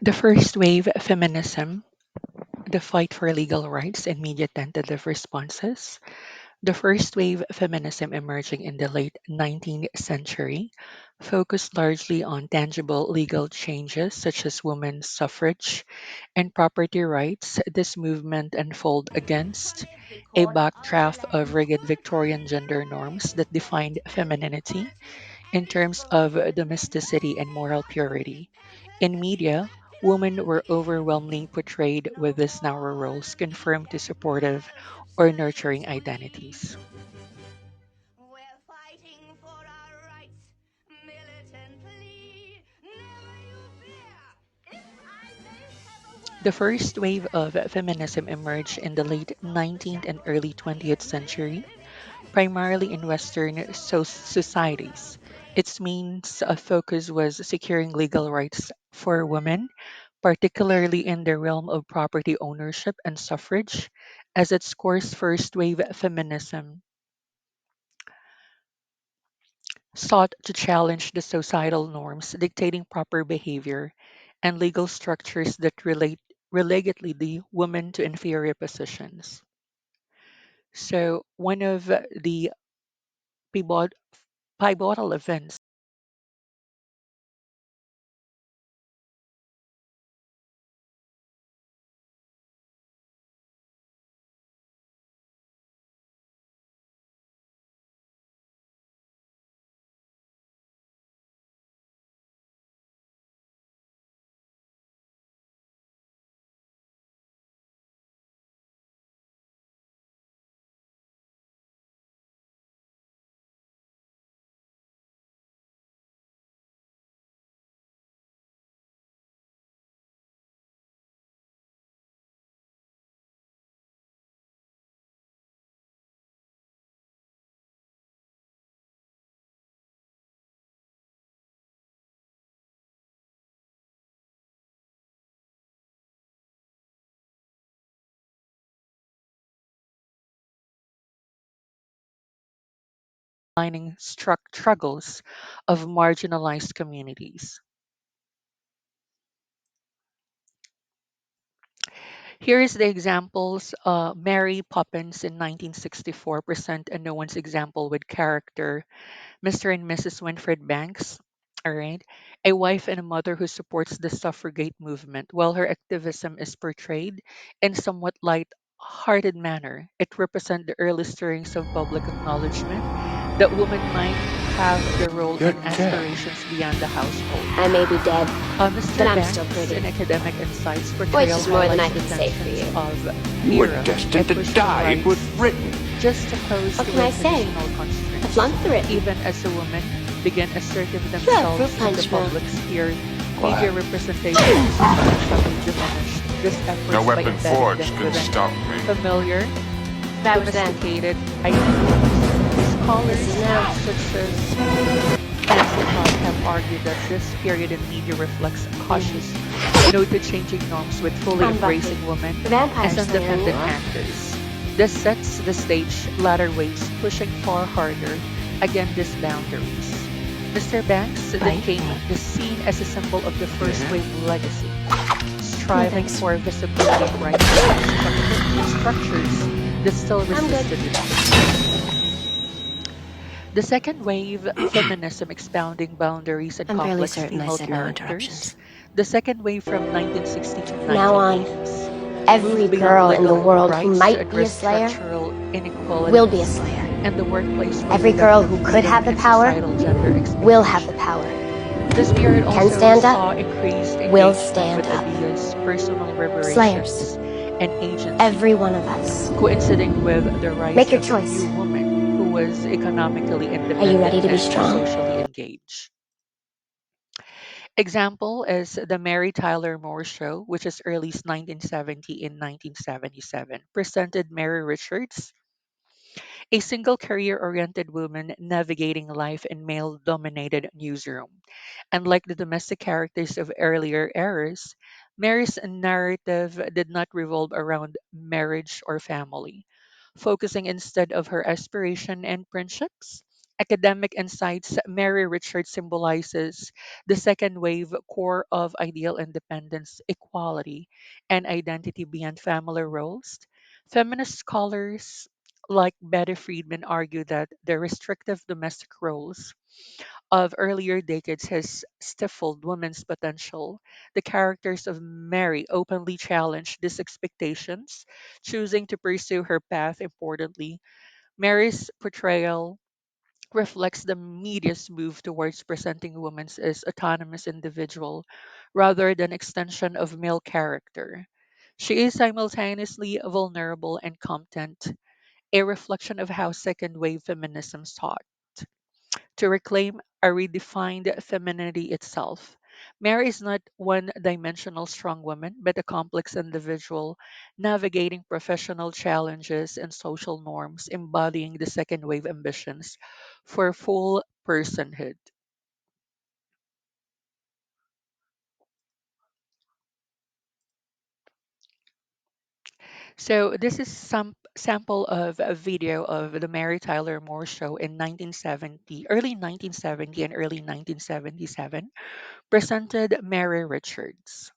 The first wave feminism, the fight for legal rights and media tentative responses. The first wave feminism emerging in the late 19th century focused largely on tangible legal changes such as women's suffrage and property rights. This movement unfolded against a backdraft of rigid Victorian gender norms that defined femininity in terms of domesticity and moral purity. In media, women were overwhelmingly portrayed with these narrow roles confirmed to supportive or nurturing identities. We're fighting for our rights militantly. Never you fear. If I may have a The word with first you, wave of feminism emerged in the late 19th and early 20th century, primarily in Western societies. Its means of focus was securing legal rights for women, particularly in the realm of property ownership and suffrage. As its course, first wave feminism sought to challenge the societal norms dictating proper behavior and legal structures that relegated the women to inferior positions. So, one of the pivot, pivotal events lining struggles of marginalized communities. Here is the examples. Mary Poppins in 1964 present a no one's example with character Mr. and Mrs. Winfred Banks, all right, a wife and a mother who supports the suffragette movement. While her activism is portrayed in somewhat light-hearted manner, it represents the early stirrings of public acknowledgement that women might have the role You're and dead. aspirations beyond the household. I may be dead, but Mr. I'm still Banks, pretty. in academic insights, Which portrayal is more than highlights I the can say for tensions you. of You were era, a destined to push for die. It was rights written. just opposed What with can I say? traditional I constraints. flunked the written. Even as a woman began asserting You have fruit themselves in the punch now. public sphere, media What? representation is subtly diminished. These No efforts by weapon embedding forged them could within stop me. familiar, That was then. domesticated identities. Scholars This is now. such as Nancy Todd have argued that this period in media reflects a cautious no to changing norms with fully I'm Buffy. embracing women The Vampire as Slayer. independent actors. This sets the stage latter waves pushing far harder against these boundaries. Mr. Banks then Right. came the scene as a symbol of the first Yeah. wave legacy, No striving thanks. for visibility and rights in structures that still I'm good. resisted it. The second wave, feminism expounding boundaries and I'm fairly complex certain I female said no characters. interruptions. The second wave from 1960 to From now on, 1980s every moved beyond girl in the legal world who rights to might be a address slayer structural will be a inequalities slayer. and the workplace, Every girl who reproductive could freedom, have the and power societal gender will have the expectations. power. This period Can also stand up, saw increased will engagement stand with up. ideas, personal Slayers. liberations, and agency, Every one of us. coinciding with the rise Make your of the choice. new woman who was economically Are you ready independent to be and strong? socially engaged. Example is the Mary Tyler Moore Show, which is released 1970 in 1977, presented Mary Richards, a single career-oriented woman navigating life in male-dominated newsroom. Unlike the domestic characters of earlier eras, Mary's narrative did not revolve around marriage or family, focusing instead of her aspiration and friendships, academic insights, Mary Richards symbolizes the second wave core of ideal independence, equality, and identity beyond family roles. Feminist scholars like Betty Friedman argue that the restrictive domestic roles of earlier decades has stifled women's potential. The characters of Mary openly challenge these expectations, choosing to pursue her path. Importantly, Mary's portrayal reflects the media's move towards presenting women as autonomous individual rather than extension of male character. She is simultaneously vulnerable and competent, a reflection of how second wave feminism sought to reclaim a redefined femininity itself. Mary is not one dimensional strong woman, but a complex individual navigating professional challenges and social norms, embodying the second wave ambitions for full personhood. So this is some sample of a video of the Mary Tyler Moore show in 1970, early 1970 and early 1977, presented Mary Richards.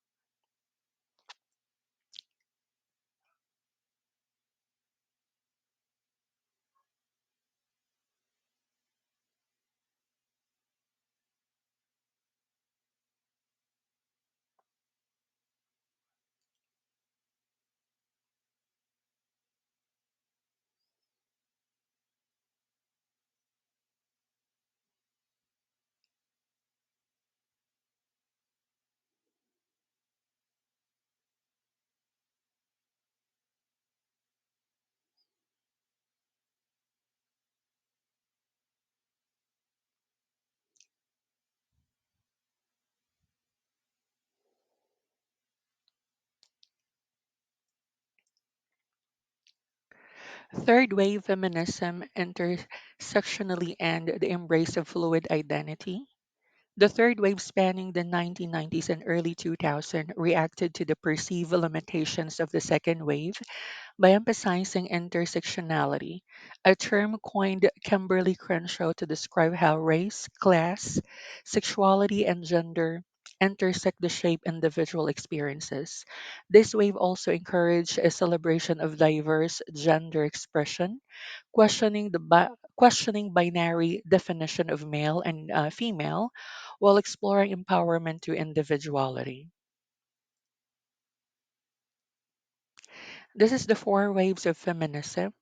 Third wave feminism intersectionally and the embrace of fluid identity. The third wave, spanning the 1990s and early 2000s, reacted to the perceived limitations of the second wave by emphasizing intersectionality, a term coined Kimberly Crenshaw to describe how race, class, sexuality, and gender intersect the shape individual experiences. This wave also encouraged a celebration of diverse gender expression, questioning binary definition of male and female, while exploring empowerment to individuality. This is the four waves of feminism.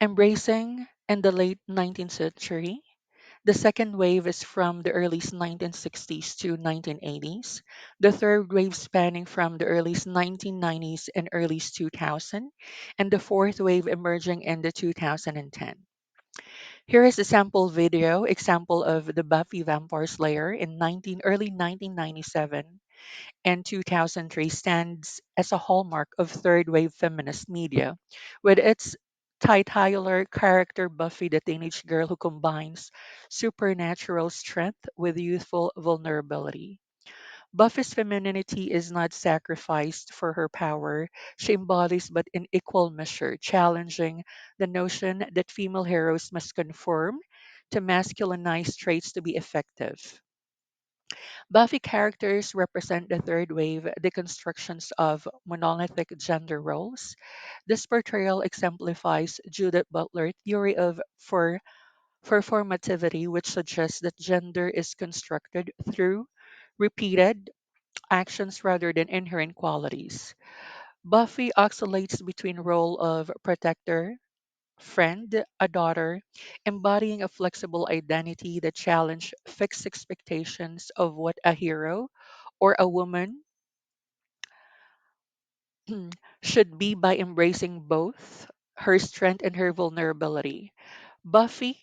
Embracing in the late 19th century. The second wave is from the early 1960s to 1980s. The third wave spanning from the early 1990s and early 2000, and the fourth wave emerging in the 2010. Here is a sample video example of the Buffy Vampire Slayer in early 1997 and 2003 stands as a hallmark of third wave feminist media, with its titular character Buffy, the teenage girl who combines supernatural strength with youthful vulnerability. Buffy's femininity is not sacrificed for her power, she embodies but in equal measure, challenging the notion that female heroes must conform to masculinized traits to be effective. Buffy characters represent the third wave deconstructions of monolithic gender roles. This portrayal exemplifies Judith Butler's theory of performativity, which suggests that gender is constructed through repeated actions rather than inherent qualities. Buffy oscillates between role of protector, friend, a daughter, embodying a flexible identity that challenge fixed expectations of what a hero or a woman should be by embracing both her strength and her vulnerability. Buffy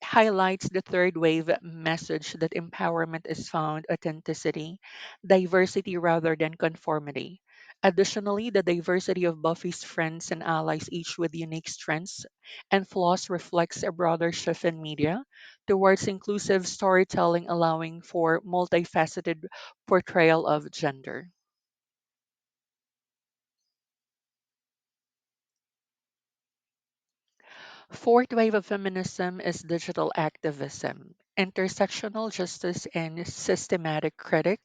highlights the third wave message that empowerment is found authenticity, diversity rather than conformity. Additionally, the diversity of Buffy's friends and allies, each with unique strengths and flaws, reflects a broader shift in media towards inclusive storytelling, allowing for multifaceted portrayal of gender. Fourth wave of feminism is digital activism, intersectional justice, and systematic critic.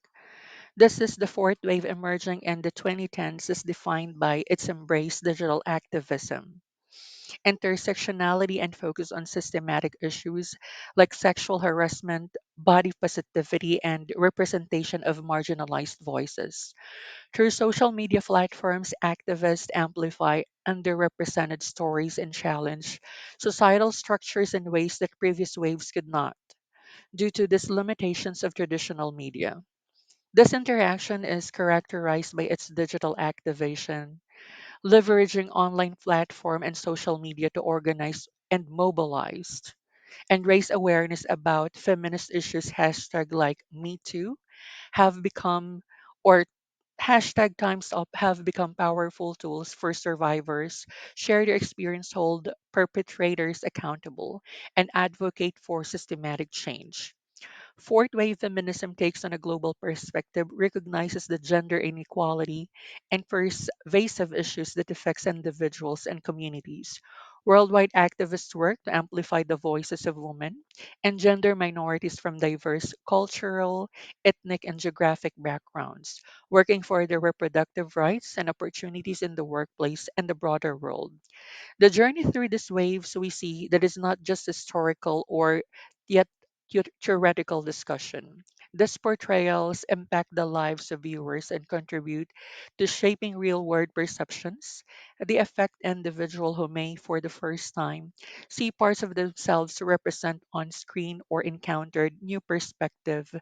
This is the fourth wave emerging in the 2010s is defined by its embrace digital activism, intersectionality, and focus on systematic issues like sexual harassment, body positivity, and representation of marginalized voices. Through social media platforms, activists amplify underrepresented stories and challenge societal structures in ways that previous waves could not, due to these limitations of traditional media. This interaction is characterized by its digital activation, leveraging online platform and social media to organize and mobilize and raise awareness about feminist issues. Hashtag like Me Too have become, or hashtag times up have become powerful tools for survivors, share their experience, hold perpetrators accountable, and advocate for systematic change. Fourth wave feminism takes on a global perspective, recognizes the gender inequality and pervasive issues that affects individuals and communities. Worldwide activists work to amplify the voices of women and gender minorities from diverse cultural, ethnic, and geographic backgrounds, working for their reproductive rights and opportunities in the workplace and the broader world. The journey through these waves we see that is not just historical or yet theoretical discussion. These portrayals impact the lives of viewers and contribute to shaping real world perceptions. They affect individuals who may, for the first time, see parts of themselves represent on screen or encountered new perspective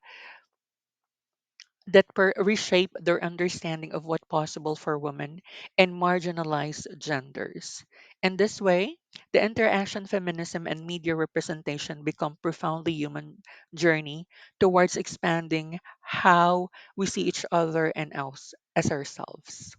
that reshape their understanding of what possible for women and marginalized genders. In this way, the interaction feminism and media representation become profoundly human journey towards expanding how we see each other and else as ourselves.